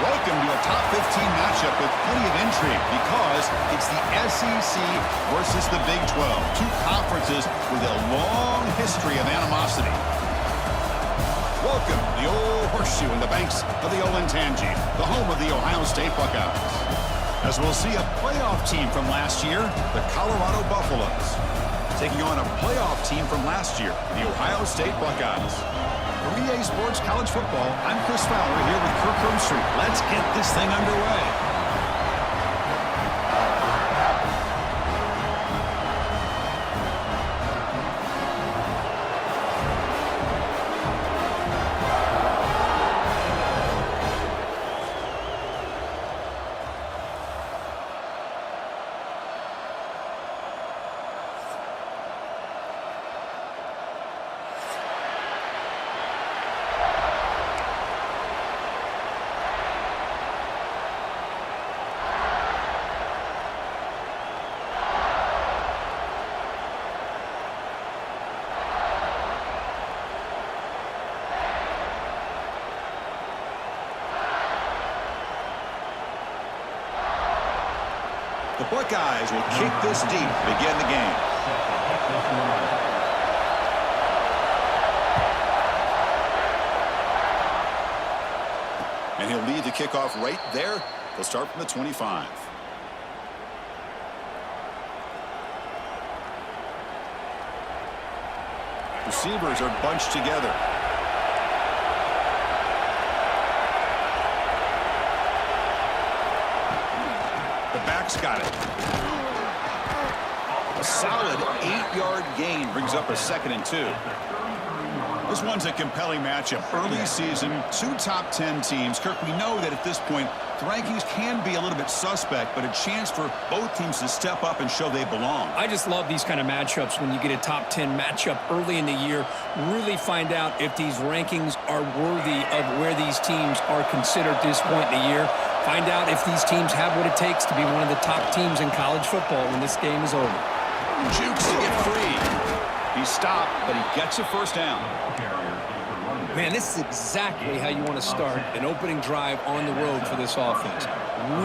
Welcome to a top 15 matchup with plenty of intrigue because it's the SEC versus the Big 12. Two conferences with a long history of animosity. Welcome to the old horseshoe in the banks of the Olentangy, the home of the Ohio State Buckeyes. As we'll see a playoff team from last year, the Colorado Buffaloes, taking on a playoff team from last year, the Ohio State Buckeyes. For EA Sports College Football, I'm Chris Fowler here with Kirk Herbstreit. Let's get this thing underway. The Buckeyes will kick this deep to begin the game. And he'll lead the kickoff right there. They'll start from the 25. Receivers are bunched together. Back's got it. A solid 8-yard gain brings up a 2nd and 2. This one's a compelling matchup. Early season, two top 10 teams. Kirk, we know that at this point, the rankings can be a little bit suspect, but a chance for both teams to step up and show they belong. I just love these kind of matchups when you get a top 10 matchup early in the year. Really find out if these rankings are worthy of where these teams are considered at this point in the year. Find out if these teams have what it takes to be one of the top teams in college football when this game is over. Jukes to get free. He stopped, but he gets a first down. Man, this is exactly how you want to start an opening drive on the road for this offense.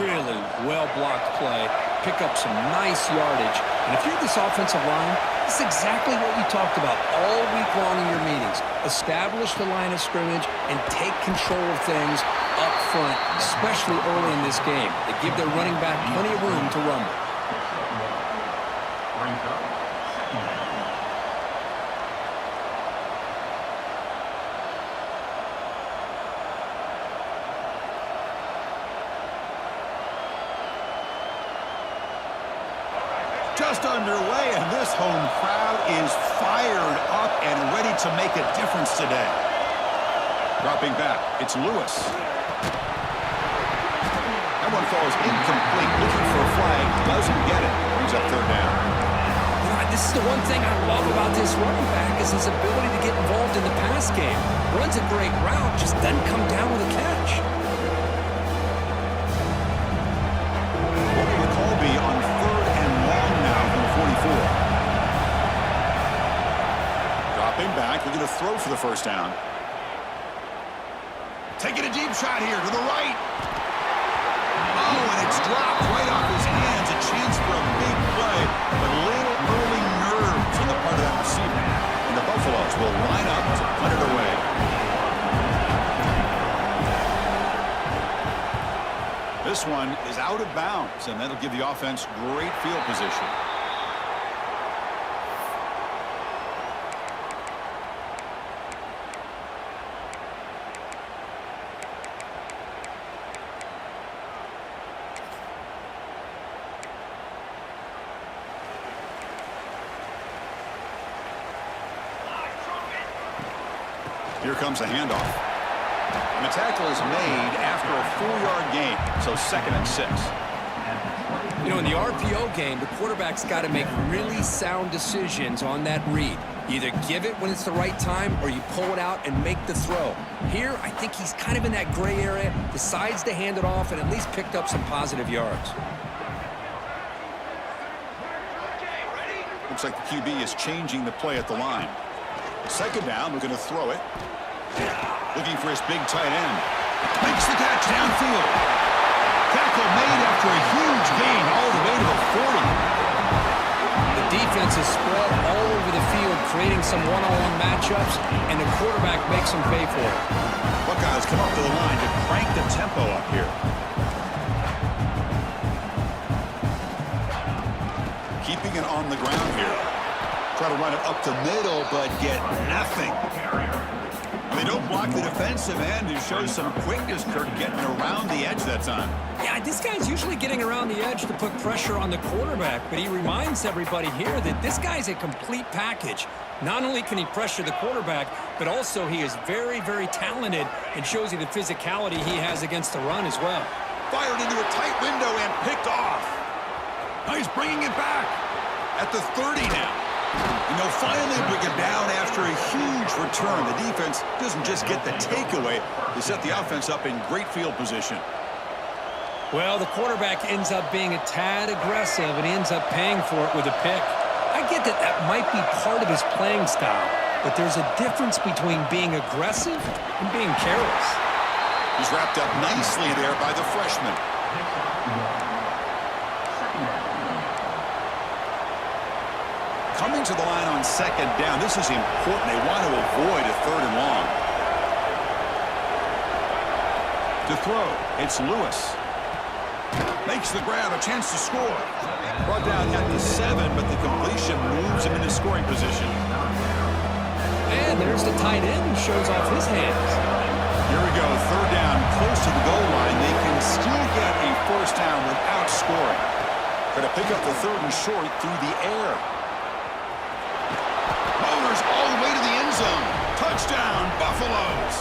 Really well-blocked play. Pick up some nice yardage. And if you're this offensive line, this is exactly what we talked about all week long in your meetings. Establish the line of scrimmage and take control of things up front, especially early in this game. They give their running back plenty of room to rumble. Just underway, and this home crowd is fired up and ready to make a difference today. Dropping back, it's Lewis. That one falls incomplete, looking for a flag, doesn't get it. Brings up 3rd down. This is the one thing I love about this running back is his ability to get involved in the pass game. Runs a great route, just doesn't come down with a catch. What will the call be on 3rd and long now from the 44? Dropping back, looking to throw for the first down. Taking a deep shot here to the right. Oh, and it's dropped right off his hands. A chance for a big play, but little early nerves on the part of that receiver. And the Buffaloes will line up to punt it away. This one is out of bounds, and that'll give the offense great field position. Here comes a handoff. And the tackle is made after a 4-yard gain, so 2nd and 6. You know, in the RPO game, the quarterback's got to make really sound decisions on that read. Either give it when it's the right time or you pull it out and make the throw. Here, I think he's kind of in that gray area, decides to hand it off and at least picked up some positive yards. Looks like the QB is changing the play at the line. 2nd down, we're going to throw it. Looking for his big tight end. Makes the catch downfield. Tackle made after a huge gain all the way to the 40. The defense is spread all over the field, creating some one-on-one matchups, and the quarterback makes them pay for it. Buckeyes come up to the line to crank the tempo up here. Keeping it on the ground here. Try to run it up the middle, but get nothing. They don't block the defensive end, who shows some quickness, Kirk, getting around the edge that time. Yeah, this guy's usually getting around the edge to put pressure on the quarterback, but he reminds everybody here that this guy's a complete package. Not only can he pressure the quarterback, but also he is very, very talented and shows you the physicality he has against the run as well. Fired into a tight window and picked off. Now he's bringing it back at the 30 now. And they'll finally bring it down after a huge return. The defense doesn't just get the takeaway. They set the offense up in great field position. Well, the quarterback ends up being a tad aggressive, and he ends up paying for it with a pick. I get that that might be part of his playing style, but there's a difference between being aggressive and being careless. He's wrapped up nicely there by the freshman. Coming to the line on second down. This is important. They want to avoid a third and long. To throw, it's Lewis. Makes the grab, a chance to score. Brought down at the 7, but the completion moves him into scoring position. And there's the tight end who shows off his hands. Here we go, third down, close to the goal line. They can still get a first down without scoring. Going to pick up the third and short through the air. Motors all the way to the end zone. Touchdown, Buffaloes.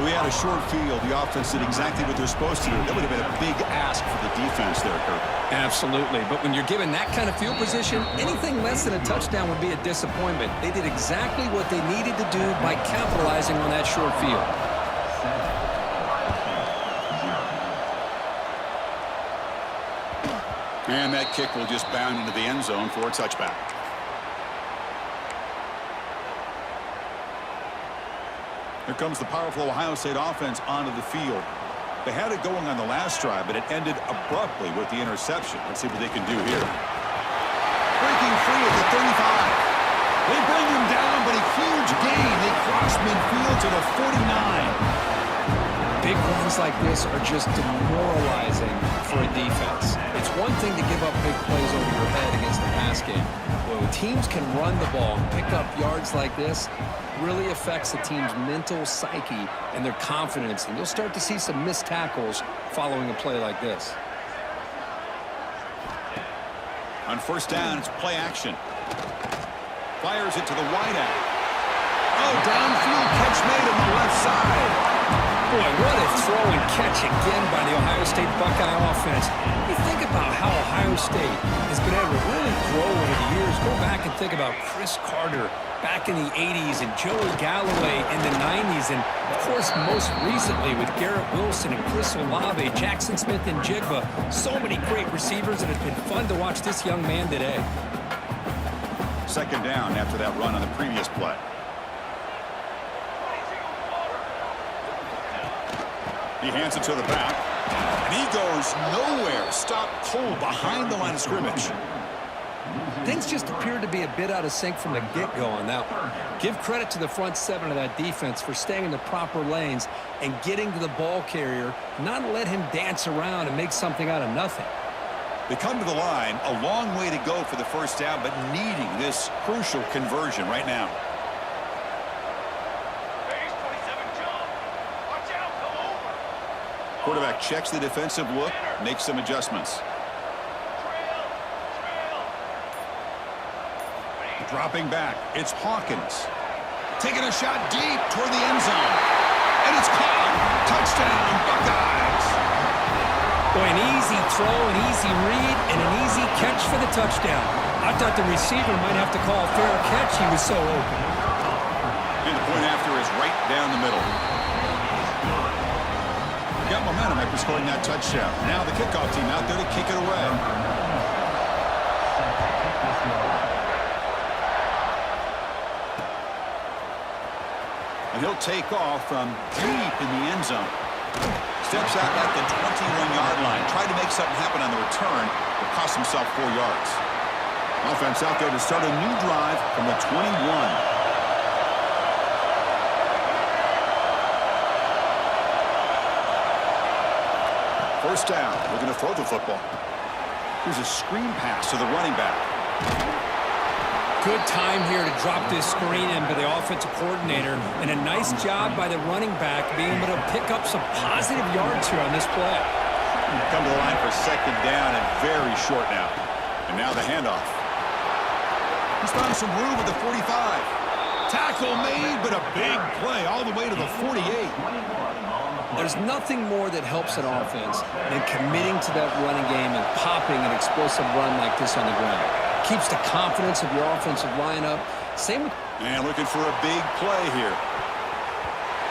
We had a short field. The offense did exactly what they're supposed to do. That would have been a big ask for the defense there, Kirk. Absolutely. But when you're given that kind of field position, anything less than a touchdown would be a disappointment. They did exactly what they needed to do by capitalizing on that short field. And that kick will just bound into the end zone for a touchback. Here comes the powerful Ohio State offense onto the field. They had it going on the last drive, but it ended abruptly with the interception. Let's see what they can do here. Breaking free at the 35. They bring him down, but a huge gain. They cross midfield to the 49. Big runs like this are just demoralizing for a defense. It's one thing to give up big plays over your head against the pass game. But when teams can run the ball and pick up yards like this, really affects the team's mental psyche and their confidence. And you'll start to see some missed tackles following a play like this. On first down, it's play action. Fires it to the wideout. Oh, downfield catch made on the left side. Boy, what a throw and catch again by the Ohio State Buckeye offense. You think about how Ohio State has been able to really grow over the years. Go back and think about Chris Carter back in the 80s and Joey Galloway in the 90s. And, of course, most recently with Garrett Wilson and Chris Olave, Jackson Smith and Jigba. So many great receivers, and it's been fun to watch this young man today. Second down after that run on the previous play. He hands it to the back, and he goes nowhere. Stopped cold behind the line of scrimmage. Things just appeared to be a bit out of sync from the get-go on that one. Give credit to the front seven of that defense for staying in the proper lanes and getting to the ball carrier, not let him dance around and make something out of nothing. They come to the line, a long way to go for the first down, but needing this crucial conversion right now. Quarterback checks the defensive look, makes some adjustments. Dropping back, it's Hawkins. Taking a shot deep toward the end zone. And it's caught. Touchdown, Buckeyes. Boy, an easy throw, an easy read, and an easy catch for the touchdown. I thought the receiver might have to call a fair catch. He was so open. And the point after is right down the middle. Got momentum after scoring that touchdown. Now the kickoff team out there to kick it away. And he'll take off from deep in the end zone. Steps out at the 21-yard line. Tried to make something happen on the return, but cost himself 4 yards. Offense out there to start a new drive from the 21. First down. We're going to throw the football. Here's a screen pass to the running back. Good time here to drop this screen in by the offensive coordinator, and a nice job by the running back being able to pick up some positive yards here on this play. Come to the line for second down and very short now. And now the handoff. He's found some room at the 45. Tackle made, but a big play all the way to the 48. There's nothing more that helps an offense than committing to that running game and popping an explosive run like this on the ground. Keeps the confidence of your offensive lineup. Same with... And looking for a big play here.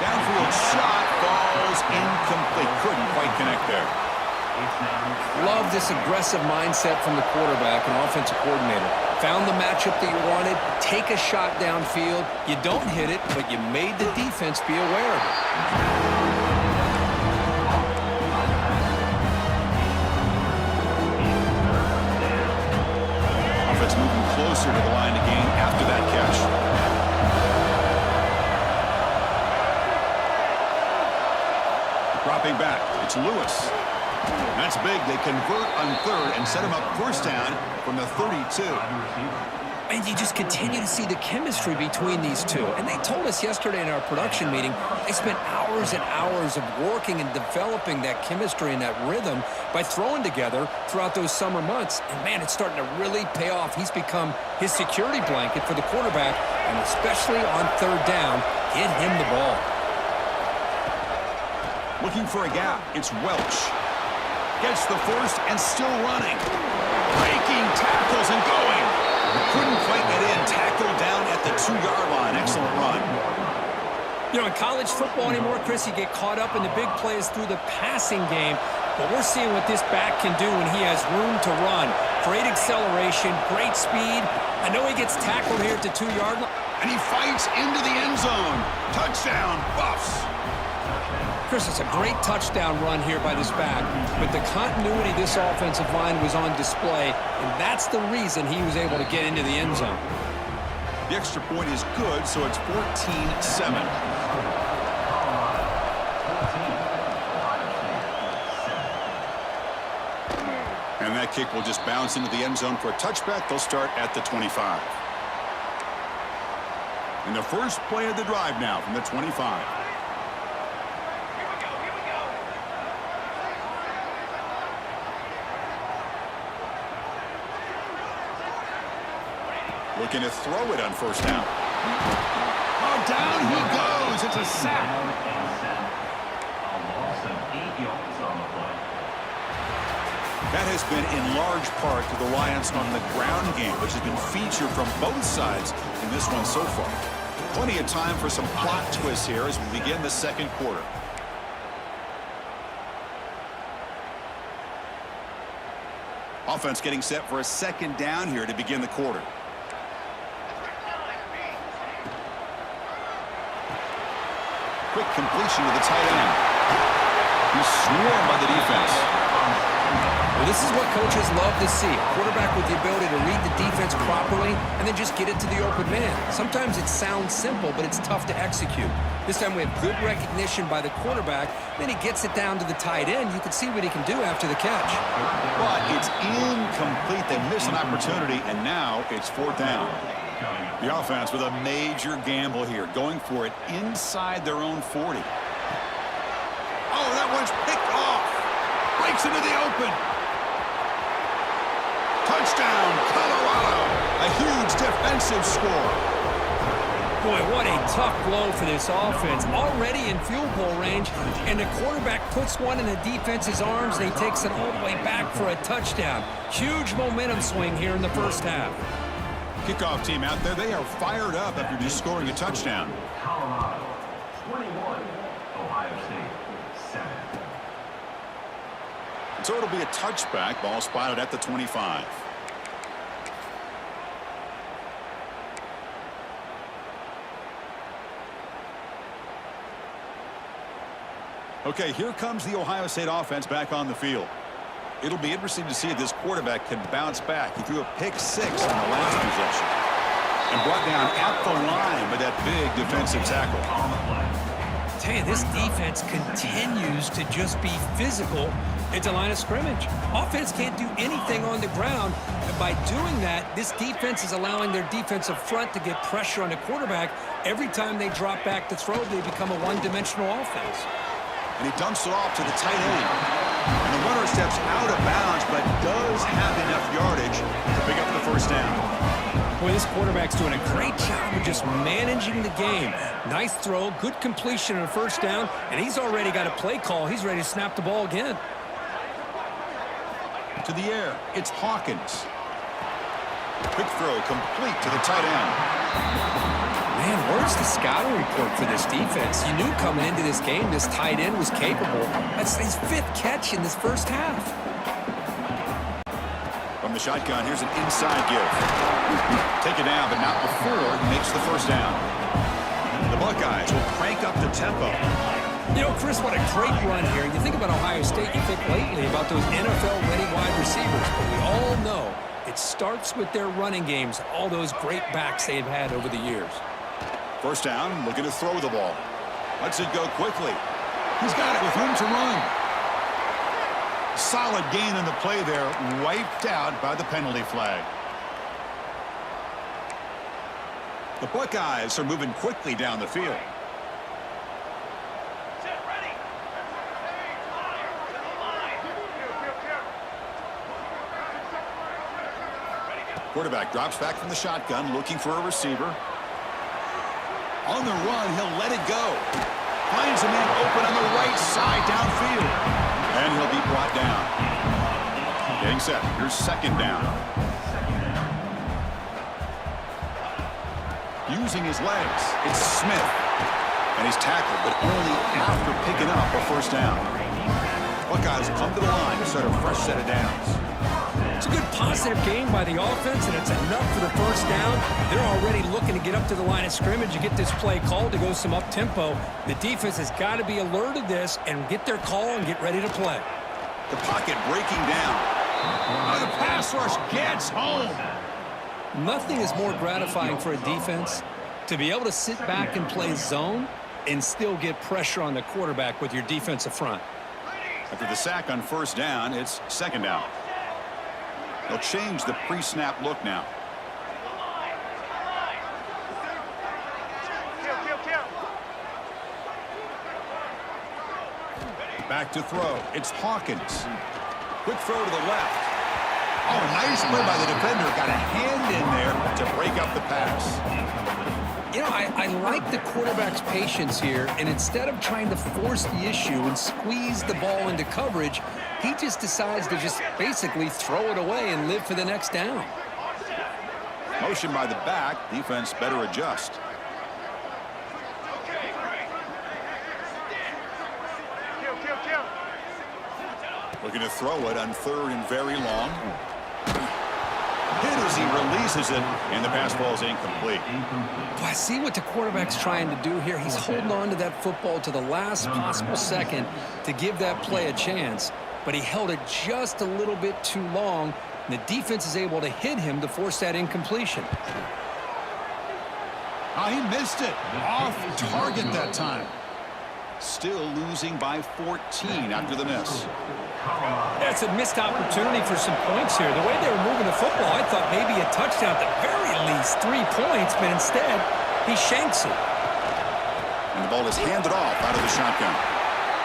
Downfield shot falls incomplete. Couldn't quite connect there. Love this aggressive mindset from the quarterback and offensive coordinator. Found the matchup that you wanted. Take a shot downfield. You don't hit it, but you made the defense be aware of it. Moving closer to the line of gain after that catch. Dropping back, it's Lewis. That's big. They convert on third and set him up first down from the 32. And you just continue to see the chemistry between these two. And they told us yesterday in our production meeting, they spent hours and hours of working and developing that chemistry and that rhythm by throwing together throughout those summer months. And, man, it's starting to really pay off. He's become his security blanket for the quarterback, and especially on third down, get him the ball. Looking for a gap. It's Welch. Gets the first and still running. Breaking tackles and going. Couldn't quite get in. Tackled down at the 2-yard line. Excellent run. You know, in college football anymore, Chris, you get caught up in the big plays through the passing game. But we're seeing what this back can do when he has room to run. Great acceleration, great speed. I know he gets tackled here at the 2-yard line. And he fights into the end zone. Touchdown, Buffs. Chris, it's a great touchdown run here by this back, but the continuity of this offensive line was on display, and that's the reason he was able to get into the end zone. The extra point is good, so it's 14-7. And that kick will just bounce into the end zone for a touchback. They'll start at the 25. And the first play of the drive now from the 25. Looking to throw it on first down. Oh, down he goes. It's a sack. That has been in large part to the Lions on the ground game, which has been featured from both sides in this one so far. Plenty of time for some plot twists here as we begin the second quarter. Offense getting set for a second down here to begin the quarter. Quick completion to the tight end. He's swarmed by the defense. Well, this is what coaches love to see. A quarterback with the ability to read the defense properly and then just get it to the open man. Sometimes it sounds simple, but it's tough to execute. This time we have good recognition by the quarterback. Then he gets it down to the tight end. You can see what he can do after the catch. But it's incomplete. They miss an opportunity, and now it's fourth down. The offense with a major gamble here, going for it inside their own 40. Oh, that one's picked off. Breaks into the open. Touchdown, Colorado. A huge defensive score. Boy, what a tough blow for this offense. Already in field goal range, and the quarterback puts one in the defense's arms, and he takes it all the way back for a touchdown. Huge momentum swing here in the first half. Kickoff team out there, they are fired up after just scoring a touchdown. Colorado 21, Ohio State 7. So it'll be a touchback. Ball spotted at the 25. Okay, here comes the Ohio State offense back on the field. It'll be interesting to see if this quarterback can bounce back. He threw a pick-6 on the last possession and brought down at the line with that big defensive tackle. Tell you, this defense continues to just be physical at the line of scrimmage. Offense can't do anything on the ground, and by doing that, this defense is allowing their defensive front to get pressure on the quarterback. Every time they drop back to throw, they become a one-dimensional offense. And he dumps it off to the tight end. And the runner steps out of bounds, but does have enough yardage to pick up the first down. Boy, this quarterback's doing a great job of just managing the game. Nice throw, good completion on a first down, and he's already got a play call. He's ready to snap the ball again. To the air, it's Hawkins. Quick throw complete to the tight end. Man, where's the scouting report for this defense? You knew coming into this game this tight end was capable. That's his 5th catch in this first half. From the shotgun, here's an inside give. Take it down, but not before he makes the first down. The Buckeyes will crank up the tempo. You know, Chris, what a great run here. You think about Ohio State, you think lately about those NFL-ready wide receivers, but we all know it starts with their running games, all those great backs they've had over the years. First down, looking to throw the ball. Lets it go quickly. He's got it with room to run. Solid gain on the play there, wiped out by the penalty flag. The Buckeyes are moving quickly down the field. Quarterback drops back from the shotgun, looking for a receiver. On the run, he'll let it go. Finds a man open on the right side downfield. And he'll be brought down. Getting set. Here's second down. Using his legs, it's Smith. And he's tackled, but only after picking up a first down. Buckeyes come to the line to start a fresh set of downs. It's a good positive game by the offense, and it's enough for the first down. They're already looking to get up to the line of scrimmage and get this play called to go some up-tempo. The defense has got to be alert of this and get their call and get ready to play. The pocket breaking down. The pass rush gets home. Nothing is more gratifying for a defense to be able to sit back and play zone and still get pressure on the quarterback with your defensive front. After the sack on first down, it's second down. They'll change the pre-snap look now. Back to throw. It's Hawkins. Quick throw to the left. Oh, nice play by the defender. Got a hand in there to break up the pass. You know, I like the quarterback's patience here, and instead of trying to force the issue and squeeze the ball into coverage, he just decides to just basically throw it away and live for the next down. Motion by the back. Defense better adjust. Looking to throw it on third and very long. Hit as he releases it, and the pass ball is incomplete. Well, I see what the quarterback's trying to do here. He's holding on to that football to the last possible second to give that play a chance, but he held it just a little bit too long, and the defense is able to hit him to force that incompletion. Oh, he missed it. Off target that time. Still losing by 14 after the miss. That's a missed opportunity for some points here. The way they were moving the football, I thought maybe a touchdown, at the very least 3 points, but instead, he shanks it. And the ball is handed off out of the shotgun.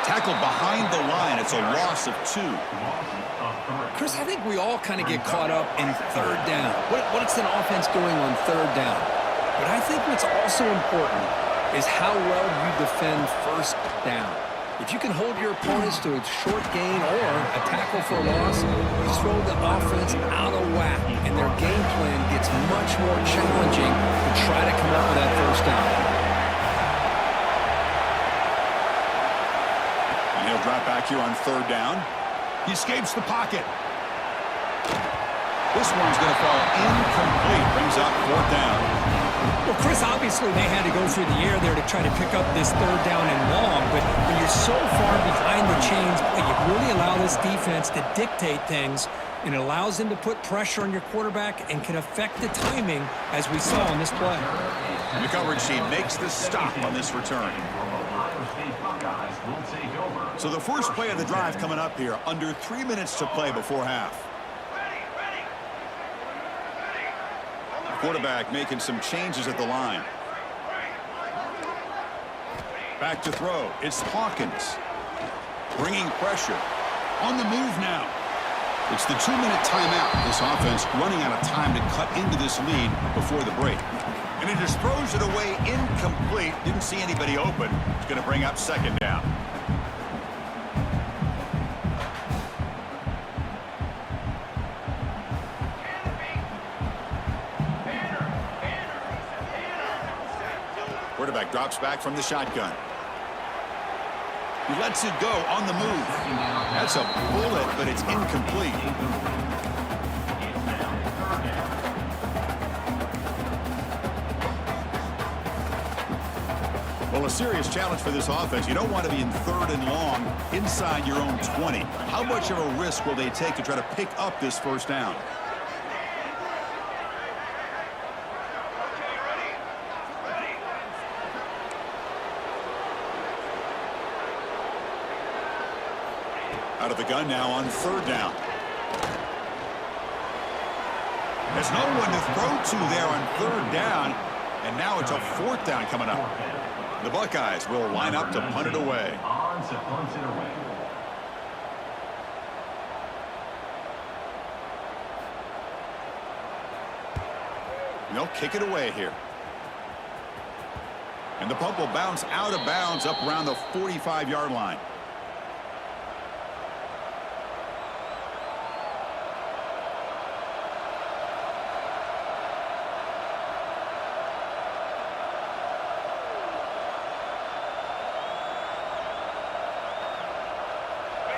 Tackled behind the line. It's a loss of 2. Chris, I think we all kind of get caught up in third down. What's an offense doing on third down? But I think what's also important is how well you defend first down. If you can hold your opponents to a short gain or a tackle for a loss, you throw the offense out of whack, and their game plan gets much more challenging to try to come up with that first down. And he'll drop back here on third down. He escapes the pocket. This one's going to fall incomplete. Brings up fourth down. Well, Chris, obviously they had to go through the air there to try to pick up this third down and long, but when you're so far behind the chains, boy, you really allow this defense to dictate things, and it allows them to put pressure on your quarterback and can affect the timing, as we saw on this play. The coverage team makes the stop on this return. So the first play of the drive coming up here, under 3 minutes to play before half. Quarterback making some changes at the line. Back to throw. It's Hawkins. Bringing pressure. On the move now. It's the 2-minute timeout. This offense running out of time to cut into this lead before the break. And he just throws it away incomplete. Didn't see anybody open. It's going to bring up second down. Quarterback drops back from the shotgun. He lets it go on the move. That's a bullet, but it's incomplete. Well, a serious challenge for this offense. You don't want to be in third and long inside your own 20. How much of a risk will they take to try to pick up this first down? Out of the gun now on third down. There's no one to throw to there on third down, and now it's a fourth down coming up. The Buckeyes will line up to punt it away. They'll kick it away here. And the punt will bounce out of bounds up around the 45-yard line.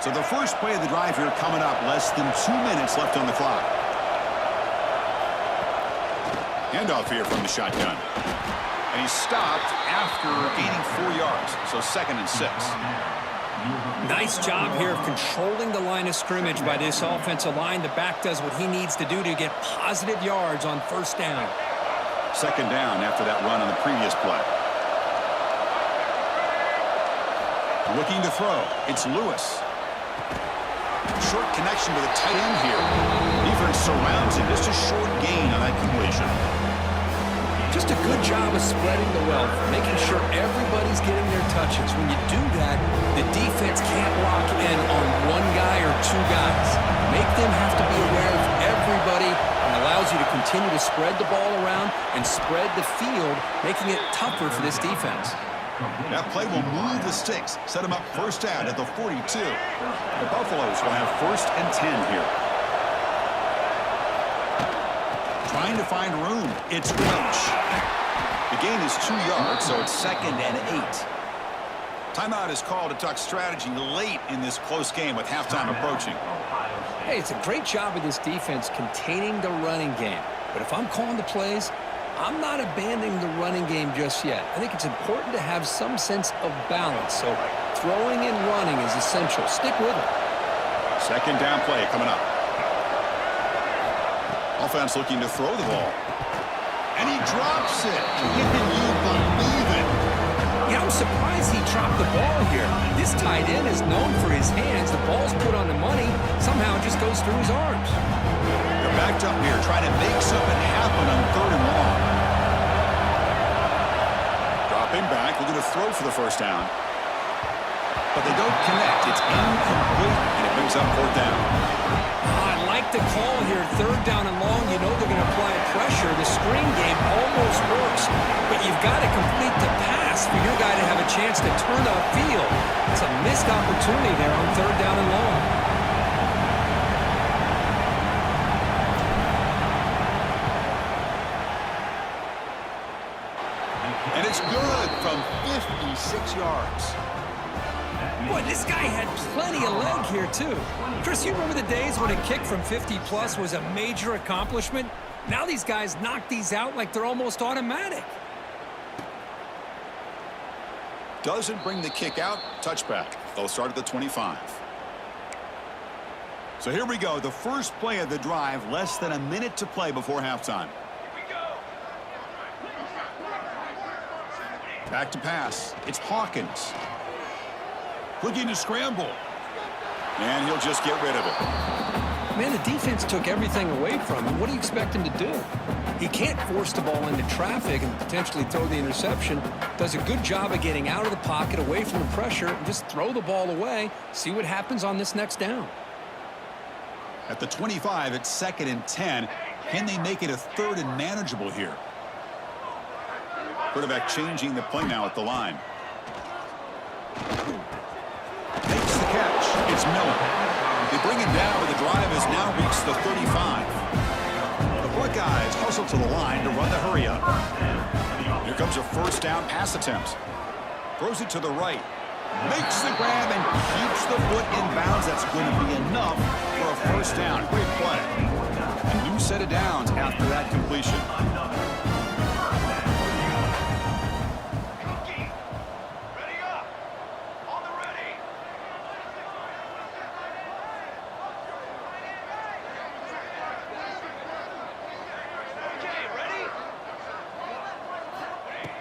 So the first play of the drive here coming up, less than 2 minutes left on the clock. Handoff here from the shotgun. And he's stopped after gaining 4 yards, so 2nd and 6. Nice job here of controlling the line of scrimmage by this offensive line. The back does what he needs to do to get positive yards on first down. 2nd down after that run on the previous play. Looking to throw. It's Lewis. Short connection with a tight end here. Defense surrounds him. Just a short gain on that completion. Just a good job of spreading the wealth, making sure everybody's getting their touches. When you do that, the defense can't lock in on one guy or two guys. Make them have to be aware of everybody, and allows you to continue to spread the ball around and spread the field, making it tougher for this defense. That play will move the sticks, set them up first down at the 42. The Buffaloes will have 1st and 10 here. Trying to find room. It's Welch. The gain is 2 yards, so it's 2nd and 8. Timeout is called to talk strategy late in this close game with halftime approaching. Hey, it's a great job of this defense containing the running game. But if I'm calling the plays, I'm not abandoning the running game just yet. I think it's important to have some sense of balance. So throwing and running is essential. Stick with it. 2nd down play coming up. Offense looking to throw the ball. And he drops it. Can you believe it? Yeah, I'm surprised he dropped the ball here. This tight end is known for his hands. The ball's put on the money. Somehow it just goes through his arms. They're backed up here trying to make something happen on 3rd and long. Dropping back, looking to throw for the first down. But they don't connect. It's incomplete, and it brings up 4th down. I like the call here. 3rd down and long. You know they're going to apply pressure. The screen game almost works, but you've got to complete the pass for your guy to have a chance to turn upfield. It's a missed opportunity there on 3rd down and long. And it's good from 56 yards. Boy, this guy had plenty of leg here, too. Chris, you remember the days when a kick from 50-plus was a major accomplishment? Now these guys knock these out like they're almost automatic. Doesn't bring the kick out. Touchback. They'll start at the 25. So here we go. The first play of the drive. Less than a minute to play before halftime. Back to pass. It's Hawkins. Looking to scramble. And he'll just get rid of it. Man, the defense took everything away from him. What do you expect him to do? He can't force the ball into traffic and potentially throw the interception. Does a good job of getting out of the pocket, away from the pressure, and just throw the ball away. See what happens on this next down. At the 25, it's 2nd and 10. Can they make it a 3rd and manageable here? Quarterback changing the play now at the line. Makes the catch. It's Miller. They bring him down, but the drive has now reached the 35. The Buckeyes hustle to the line to run the hurry-up. Here comes a first down pass attempt. Throws it to the right. Makes the grab and keeps the foot in bounds. That's going to be enough for a first down. Great play. A new set of downs after that completion.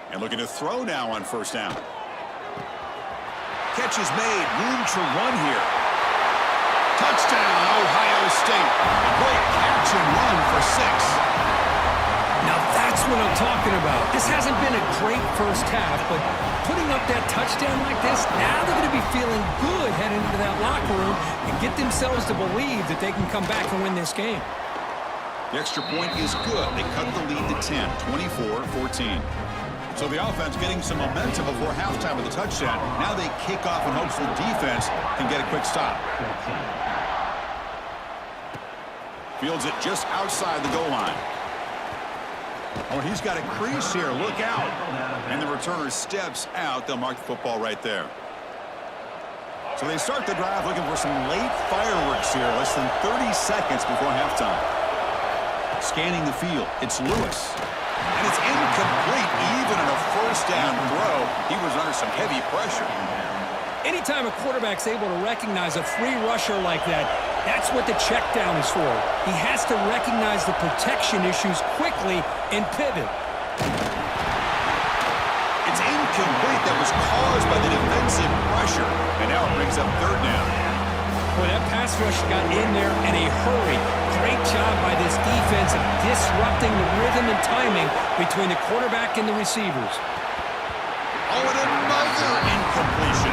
And looking to throw now on first down. Catch is made. Room to run here. Touchdown, Ohio State. A great catch and run for 6. Now that's what I'm talking about. This hasn't been a great first half, but putting up that touchdown like this, now they're going to be feeling good heading into that locker room and get themselves to believe that they can come back and win this game. The extra point is good. They cut the lead to 10, 24-14. So the offense getting some momentum before halftime with a touchdown. Now they kick off in hopes the defense can get a quick stop. Fields it just outside the goal line. Oh, he's got a crease here. Look out. And the returner steps out. They'll mark the football right there. So they start the drive looking for some late fireworks here. Less than 30 seconds before halftime. Scanning the field. It's Lewis. And it's incomplete. Even in a first down throw, he was under some heavy pressure. Anytime a quarterback's able to recognize a free rusher like that, that's what the check down is for. He has to recognize the protection issues quickly and pivot. It's incomplete. That was caused by the defensive pressure. And now it brings up third down. Boy, that pass rush got in there in a hurry. Great job by this defense of disrupting the rhythm and timing between the quarterback and the receivers. Oh, and another incompletion.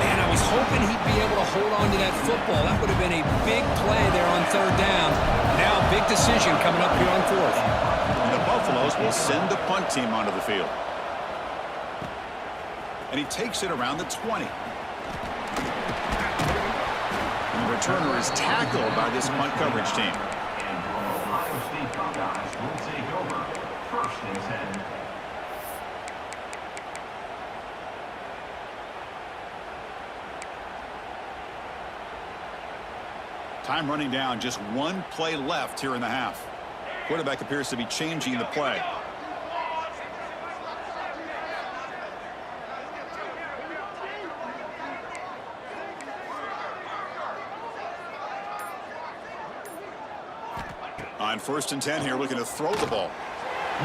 Man, I was hoping he'd be able to hold on to that football. That would have been a big play there on third down. Now, big decision coming up here on fourth. And the Buffaloes will send the punt team onto the field. And he takes it around the 20. Returner is tackled by this punt coverage team. And the Ohio State Buckeyes will take over 1st and 10. Time running down, just one play left here in the half. Quarterback appears to be changing the play. On 1st and 10 here, looking to throw the ball.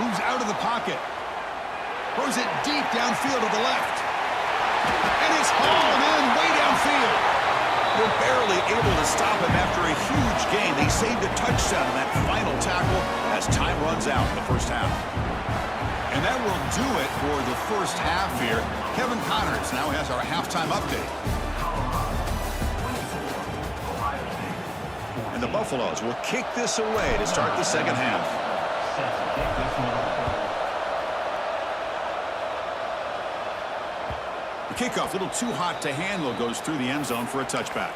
Moves out of the pocket. Throws it deep downfield to the left. And it's hauled in way downfield. They're barely able to stop him after a huge gain. They saved a touchdown in that final tackle as time runs out in the first half. And that will do it for the first half here. Kevin Connors now has our halftime update. And the Buffaloes will kick this away to start the second half. The kickoff, a little too hot to handle, goes through the end zone for a touchback.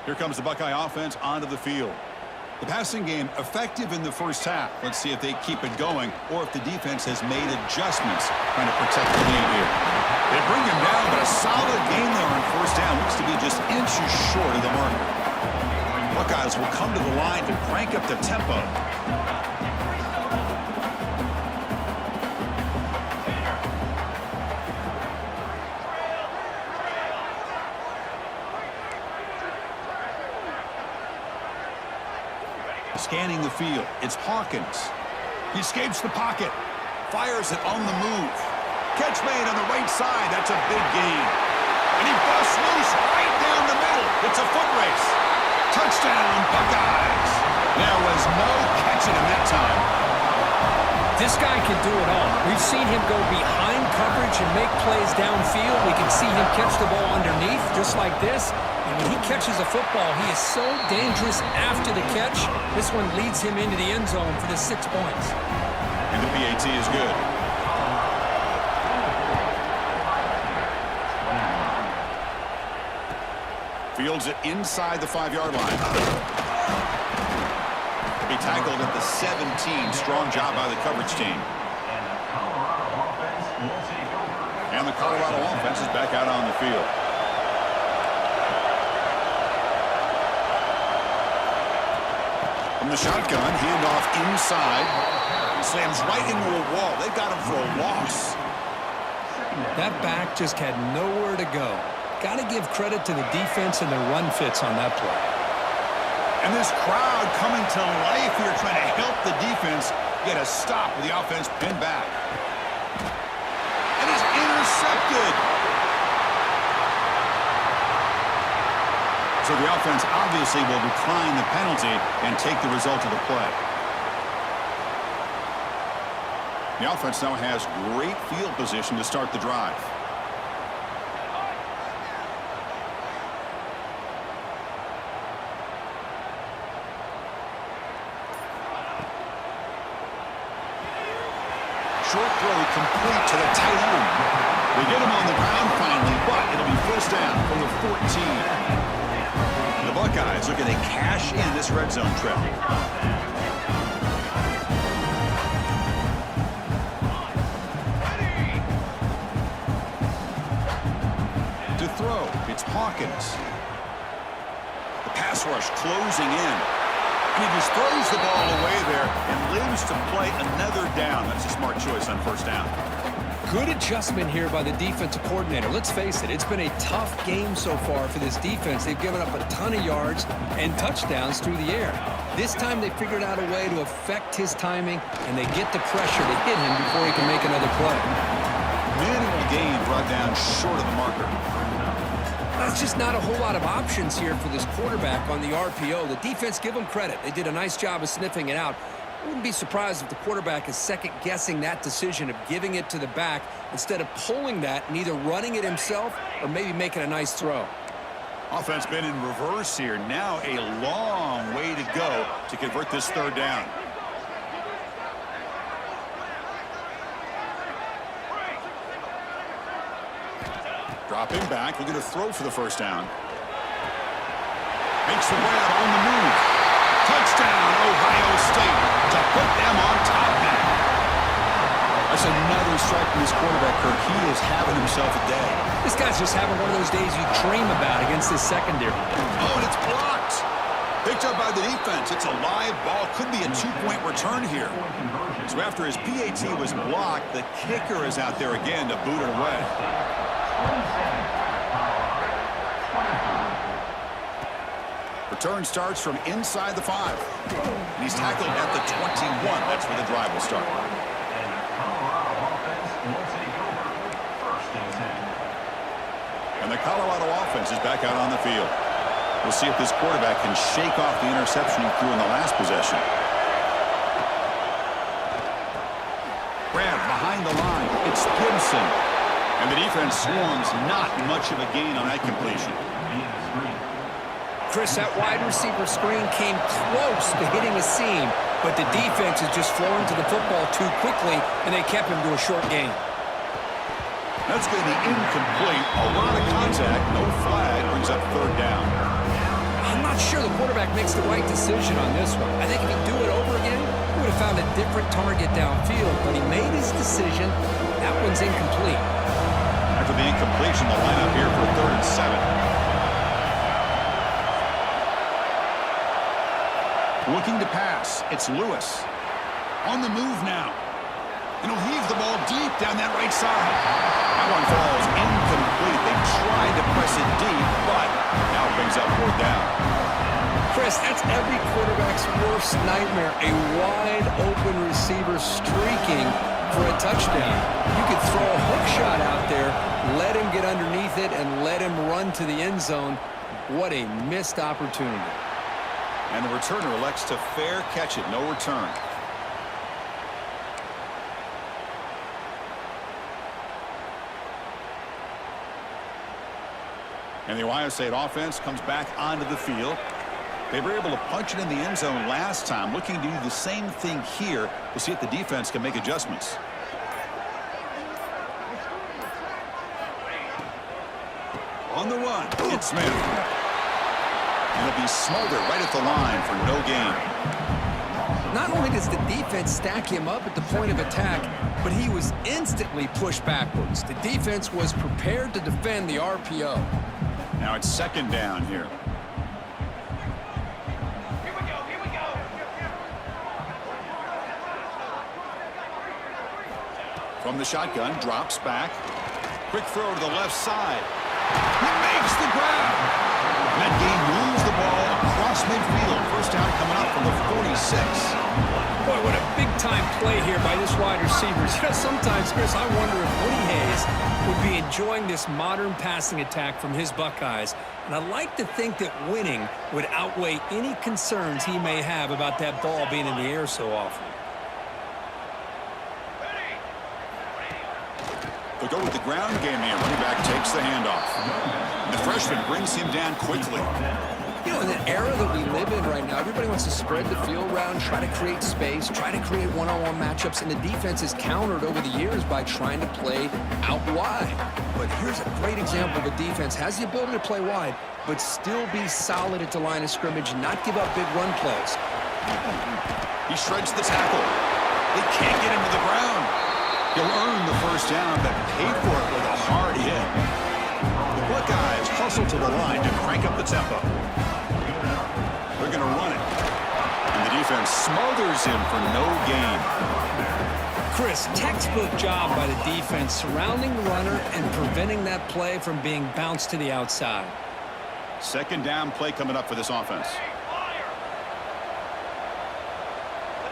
Here comes the Buckeye offense onto the field. The passing game effective in the first half. Let's see if they keep it going or if the defense has made adjustments trying to protect the lead here. They bring him down, but a solid game there on first down. Looks to be just inches short of the mark. Buckeyes will come to the line to crank up the tempo. Scanning the field, it's Hawkins. He escapes the pocket, fires it on the move. Catch made on the right side, that's a big gain. And he busts loose right down the middle. It's a foot race. Touchdown, Buckeyes. There was no catching him that time. This guy can do it all. We've seen him go behind coverage and make plays downfield. We can see him catch the ball underneath, just like this. And when he catches a football, he is so dangerous after the catch. This one leads him into the end zone for the 6 points. And the PAT is good. Fields it inside the 5-yard line. Be tackled at the 17. Strong job by the coverage team. And the Colorado offense is back out on the field. From the shotgun, handoff inside. Slams right into a wall. They got him for a loss. That back just had nowhere to go. Got to give credit to the defense and the run fits on that play. And this crowd coming to life here trying to help the defense get a stop with the offense pinned back. And he's intercepted. So the offense obviously will decline the penalty and take the result of the play. The offense now has great field position to start the drive. Short throw complete to the tight end. They get him on the ground finally, but it'll be first down from the 14. The Buckeyes looking to cash in this red zone trip. To throw, it's Hawkins. The pass rush closing in. And he just throws the ball away there and lives to play another down. That's a smart choice on first down. Good adjustment here by the defensive coordinator. Let's face it, it's been a tough game so far for this defense. They've given up a ton of yards and touchdowns through the air. This time they figured out a way to affect his timing, and they get the pressure to hit him before he can make another play. Minimal gain brought down short of the marker. That's just not a whole lot of options here for this quarterback on the RPO. The defense, give them credit. They did a nice job of sniffing it out. I wouldn't be surprised if the quarterback is second-guessing that decision of giving it to the back instead of pulling that and either running it himself or maybe making a nice throw. Offense been in reverse here. Now a long way to go to convert this third down. Dropping back, looking to throw for the first down. Makes the way out on the move. Touchdown, Ohio State, to put them on top now. That's another strike from this quarterback, Kirk. He is having himself a day. This guy's just having one of those days you dream about against this secondary. Oh, and it's blocked. Picked up by the defense. It's a live ball. Could be a two-point return here. So after his PAT was blocked, the kicker is out there again to boot it away. Return starts from inside the 5. And he's tackled at the 21. That's where the drive will start. And the Colorado offense is back out on the field. We'll see if this quarterback can shake off the interception he threw in the last possession. Grab behind the line. It's Gibson. And the defense swarms. Not much of a gain on that completion. Chris, that wide receiver screen came close to hitting a seam, but the defense is just flowing to the football too quickly, and they kept him to a short gain. That's going to be incomplete. A lot of contact, no flag, brings up third down. I'm not not sure the quarterback makes the right decision on this one. I think if he'd do it over again, he would have found a different target downfield, but he made his decision. That one's incomplete. After the incompletion, the lineup here for 3rd and 7. Looking to pass. It's Lewis. On the move now. And he'll heave the ball deep down that right side. That one falls incomplete. They tried to press it deep, but now it brings up 4th down. Chris, that's every quarterback's worst nightmare. A wide-open receiver streaking for a touchdown. You could throw a hook shot out there, let him get underneath it, and let him run to the end zone. What a missed opportunity. And the returner elects to fair catch it. No return. And the Ohio State offense comes back onto the field. They were able to punch it in the end zone last time. Looking to do the same thing here to see if the defense can make adjustments. On the run, it's Smith. And it'll be Smolder right at the line for no gain. Not only does the defense stack him up at the point of attack, but he was instantly pushed backwards. The defense was prepared to defend the RPO. Now it's 2nd down here. From the shotgun, drops back. Quick throw to the left side. He makes the grab. And that game moves the ball across midfield. 1st down coming up from the 46. Boy, what a big-time play here by this wide receiver. You know, sometimes, Chris, I wonder if Woody Hayes would be enjoying this modern passing attack from his Buckeyes. And I like to think that winning would outweigh any concerns he may have about that ball being in the air so often. They'll go with the ground game here. Running back takes the handoff. The freshman brings him down quickly. You know, in the era that we live in right now, everybody wants to spread the field around, try to create space, try to create one-on-one matchups, and the defense is countered over the years by trying to play out wide. But here's a great example. The defense has the ability to play wide, but still be solid at the line of scrimmage, not give up big run plays. He shreds the tackle. They can't get him to the ground. He'll earn the 1st down, but paid for it with a hard hit. The Buckeyes hustle to the line to crank up the tempo. They're going to run it. And the defense smothers him for no gain. Chris, textbook job by the defense surrounding the runner and preventing that play from being bounced to the outside. 2nd down play coming up for this offense.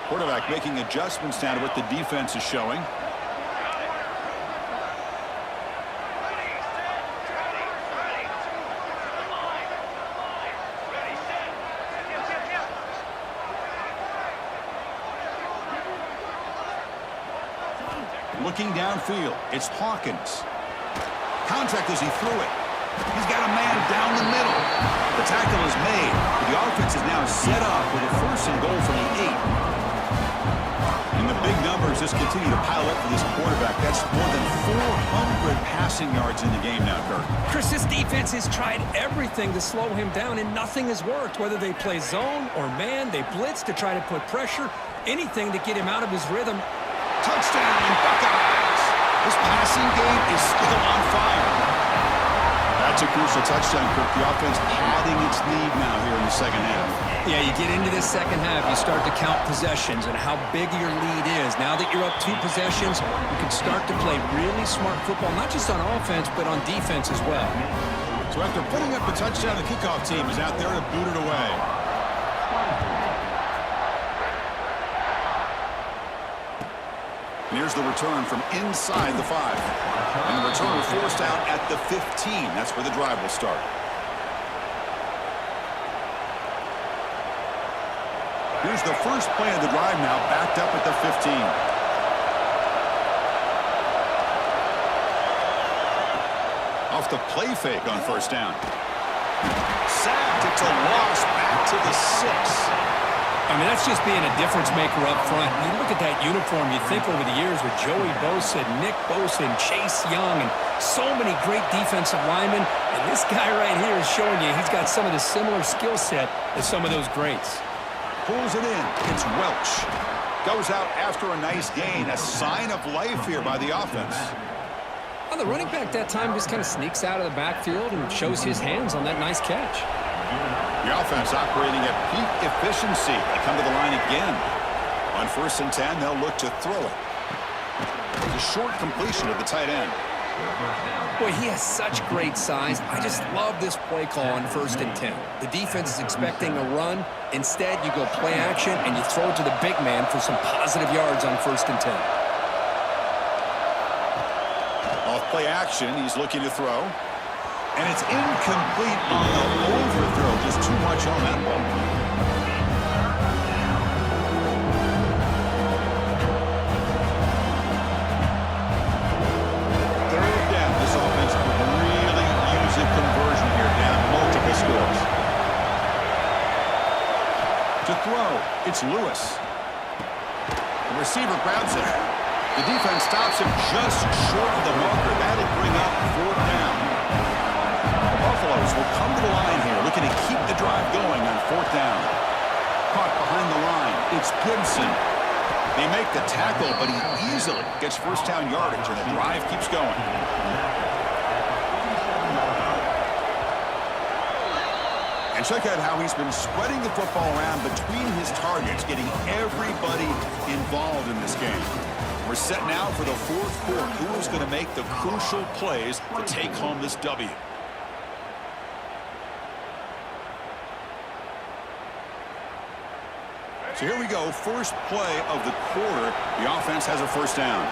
Quarterback making adjustments now to what the defense is showing. Looking downfield, it's Hawkins. Contact as he threw it. He's got a man down the middle. The tackle is made, but the offense is now set up with a 1st and goal from the 8. And the big numbers just continue to pile up for this quarterback. That's more than 400 passing yards in the game now, Kirk. Chris, this defense has tried everything to slow him down, and nothing has worked. Whether they play zone or man, they blitz to try to put pressure, anything to get him out of his rhythm. Touchdown, Buckeyes! This passing game is still on fire. That's a crucial touchdown, Kirk. The offense padding its lead now here in the 2nd half. Yeah, you get into this 2nd half, you start to count possessions and how big your lead is. Now that you're up 2 possessions, you can start to play really smart football, not just on offense, but on defense as well. So after putting up a touchdown, the kickoff team is out there to boot it away. And here's the return from inside the 5. And the return was forced out at the 15. That's where the drive will start. Here's the first play of the drive now, backed up at the 15. Off the play fake on 1st down. Sacked. It's a loss back to the 6. I mean, that's just being a difference maker up front. You look at that uniform, you think over the years with Joey Bosa, Nick Bosa, and Chase Young, and so many great defensive linemen. And this guy right here is showing you he's got some of the similar skill set as some of those greats. Pulls it in. It's Welch. Goes out after a nice gain. A sign of life here by the offense. Well, the running back that time just kind of sneaks out of the backfield and shows his hands on that nice catch. The offense operating at peak efficiency. They come to the line again. On 1st and 10, they'll look to throw it. It's a short completion of the tight end. Boy, he has such great size. I just love this play call on 1st and 10. The defense is expecting a run. Instead, you go play action, and you throw it to the big man for some positive yards on 1st and 10. Off play action, he's looking to throw. And it's incomplete on the overthrow. Just too much on that ball. Third down. This offense could really use a conversion here, down multiple scores. To throw, it's Lewis. The receiver grabs it. The defense stops him just short of the marker. That'll bring up 4th down. The Buffaloes will come to the line here, looking to keep the drive going on 4th down. Caught behind the line. It's Gibson. They make the tackle, but he easily gets 1st down yardage, and the drive keeps going. And check out how he's been spreading the football around between his targets, getting everybody involved in this game. We're set now for the 4th quarter. Who is going to make the crucial plays to take home this W? So here we go. First play of the quarter. The offense has a 1st down.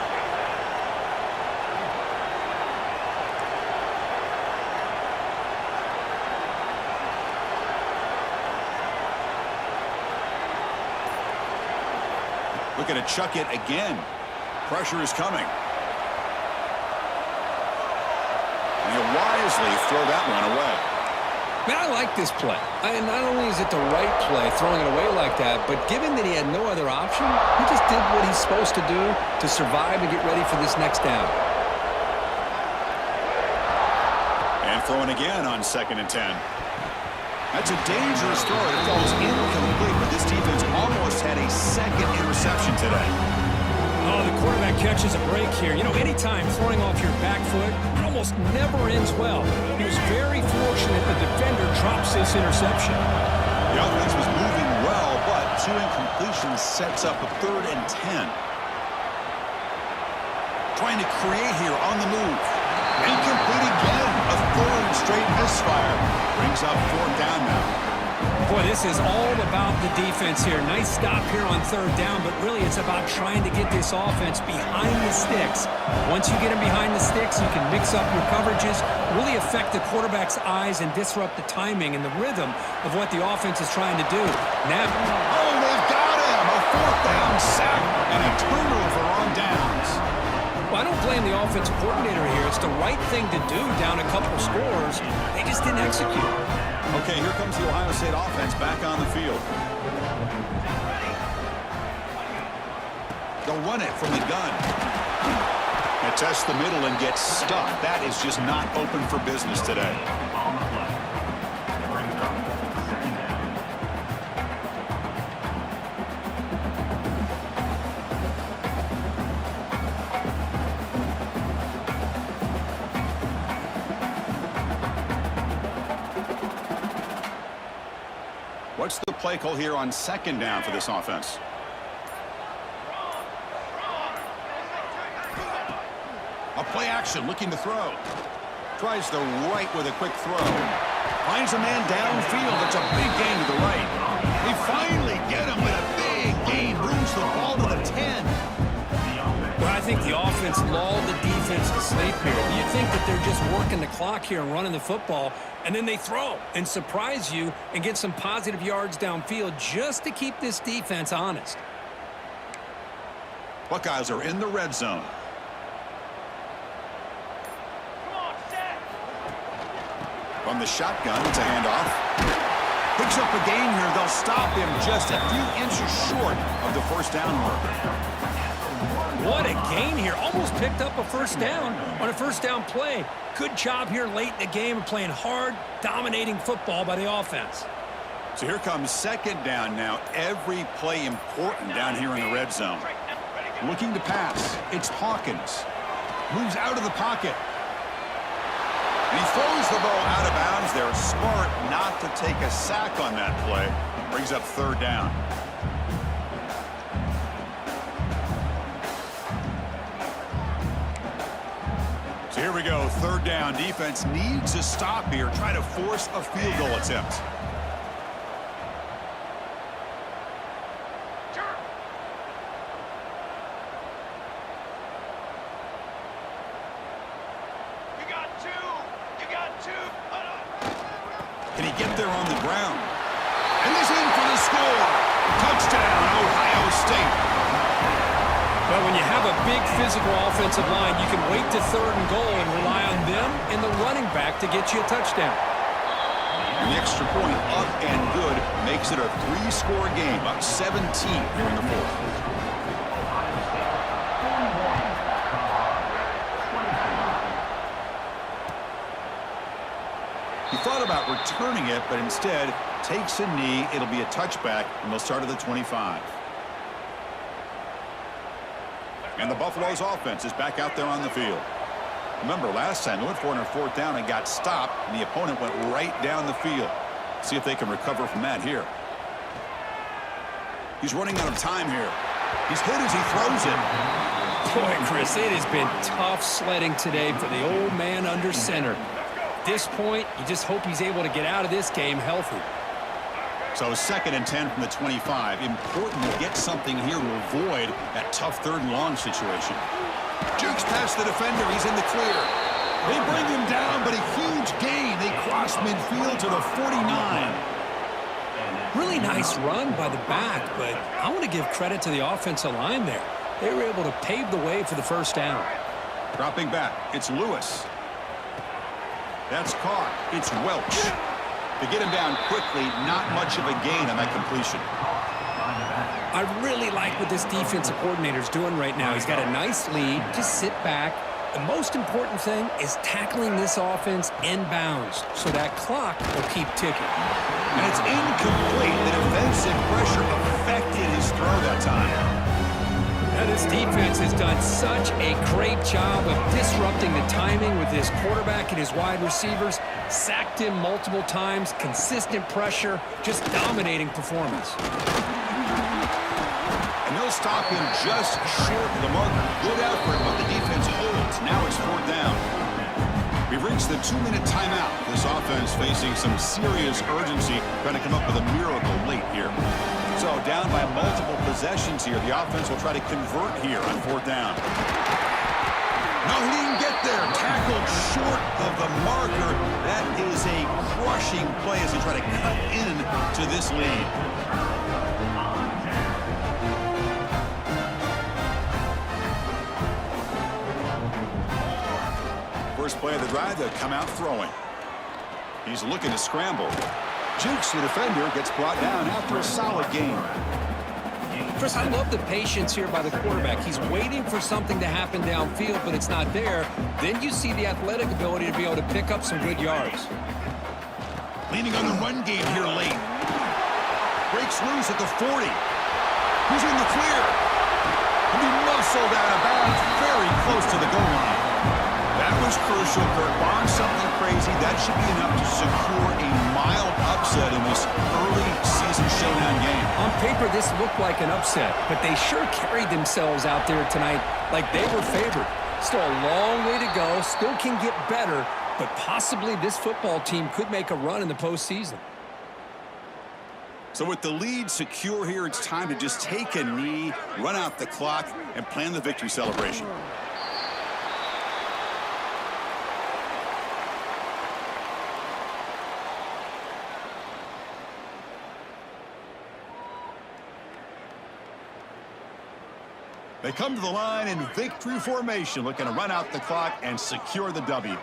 Looking to chuck it again. Pressure is coming. And he'll wisely throw that one away. Man, I like this play. And not only is it the right play, throwing it away like that, but given that he had no other option, he just did what he's supposed to do to survive and get ready for this next down. And throwing again on 2nd and 10. That's a dangerous throw. It falls incomplete, but this defense almost had a 2nd interception today. Oh, the quarterback catches a break here. You know, anytime throwing off your back foot, it almost never ends well. He was very fortunate the defender drops this interception. The offense was moving well, but 2 incompletions sets up a 3rd and 10. Trying to create here on the move. Incomplete again. A 3rd straight misfire. Brings up 4th down now. Boy, this is all about the defense here. Nice stop here on 3rd down, but really it's about trying to get this offense behind the sticks. Once you get them behind the sticks, you can mix up your coverages, really affect the quarterback's eyes and disrupt the timing and the rhythm of what the offense is trying to do. Now, oh, they've got him. A 4th down sack and a turnover on downs. well, I don't blame the offensive coordinator here. It's the right thing to do down a couple scores. They just didn't execute. Okay, here comes the Ohio State offense back on the field. They'll run it from the gun. They test the middle and get stuck. That is just not open for business today. On the play. Brings up 2nd down. What's the play call here on 2nd down for this offense? A play action, looking to throw. Tries the right with a quick throw. Finds a man downfield. It's a big gain to the right. They finally get him with a big gain. Moves the ball to the 10. But I think the offense lulled the defense to sleep here. You think that they're just working the clock here and running the football, and then they throw and surprise you and get some positive yards downfield just to keep this defense honest. Buckeyes are in the red zone. From the shotgun, it's a handoff. Picks up a gain here. They'll stop him just a few inches short of the first down marker. What a gain here. Almost picked up a first down on a first down play. Good job here late in the game of playing hard, dominating football by the offense. So here comes second down now. Every play important down here in the red zone. Looking to pass. It's Hawkins. Moves out of the pocket. And he throws the ball out of bounds there. Smart not to take a sack on that play. Brings up third down. So here we go. Third down. Defense needs a stop here. Try to force a field goal attempt. Can he get there on the ground? And he's in for the score. Touchdown, Ohio State. But when you have a big physical offensive line, you can wait to third and goal and rely on them and the running back to get you a touchdown. And the extra point up and good makes it a 3-score game, up 17 here in the fourth. He thought about returning it, but instead takes a knee. It'll be a touchback, and they'll start at the 25. And the Buffalo's offense is back out there on the field. Remember, last time they went for it on fourth down and got stopped, and the opponent went right down the field. See if they can recover from that here. He's running out of time here. He's hit as he throws it. Boy, Chris, it has been tough sledding today for the old man under center. At this point, you just hope he's able to get out of this game healthy. So 2nd and 10 from the 25. Important to get something here to avoid that tough third and long situation. Jukes past the defender. He's in the clear. They bring him down, but a huge gain. They cross midfield to the 49. Really nice run by the back, but I want to give credit to the offensive line there. They were able to pave the way for the first down. Dropping back, it's Lewis. That's caught. It's Welch. To get him down quickly, not much of a gain on that completion. I really like what this defensive coordinator's doing right now. He's got a nice lead. Just sit back. The most important thing is tackling this offense inbounds so that clock will keep ticking. And it's incomplete. The defensive pressure affected his throw that time. Now this defense has done such a great job of disrupting the timing with his quarterback and his wide receivers. Sacked him multiple times, consistent pressure, just dominating performance. And they'll stop him just short of the marker. Good effort, but the defense holds. Now it's fourth down. We've reached the 2-minute timeout. This offense facing some serious urgency, trying to come up with a miracle late here. So down by multiple possessions here. The offense will try to convert here on fourth down. No, he didn't get there. Tackled short of the marker. That is a crushing play as they try to cut into this lead. First play of the drive, they'll come out throwing. He's looking to scramble. Jukes, the defender, gets brought down after a solid game. Chris, I love the patience here by the quarterback. He's waiting for something to happen downfield, but it's not there. Then you see the athletic ability to be able to pick up some good yards. Leaning on the run game here late. Breaks loose at the 40. He's in the clear. And he muscled out of bounds very close to the goal line. That was crucial. Kurt Barnes, something crazy. That should be enough to secure a mild upset in this early season showdown game. On paper, this looked like an upset, but they sure carried themselves out there tonight like they were favored. Still a long way to go. Still can get better, but possibly this football team could make a run in the postseason. So with the lead secure here, it's time to just take a knee, run out the clock, and plan the victory celebration. They come to the line in victory formation, looking to run out the clock and secure the W.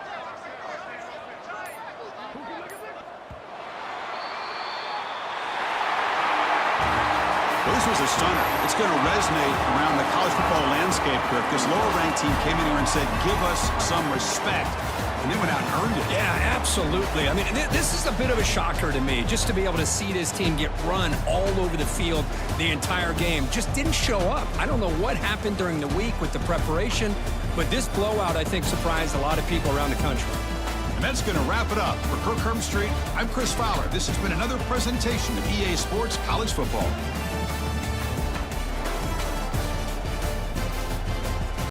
Well, this was a stunner. It's going to resonate around the college football landscape, Kirk. This lower-ranked team came in here and said, give us some respect. And they went out and earned it. Yeah, absolutely. I mean, this is a bit of a shocker to me, just to be able to see this team get run all over the field the entire game. Just didn't show up. I don't know what happened during the week with the preparation, but this blowout, I think, surprised a lot of people around the country. And that's going to wrap it up. For Kirk Herbstreit, I'm Chris Fowler. This has been another presentation of EA Sports College Football.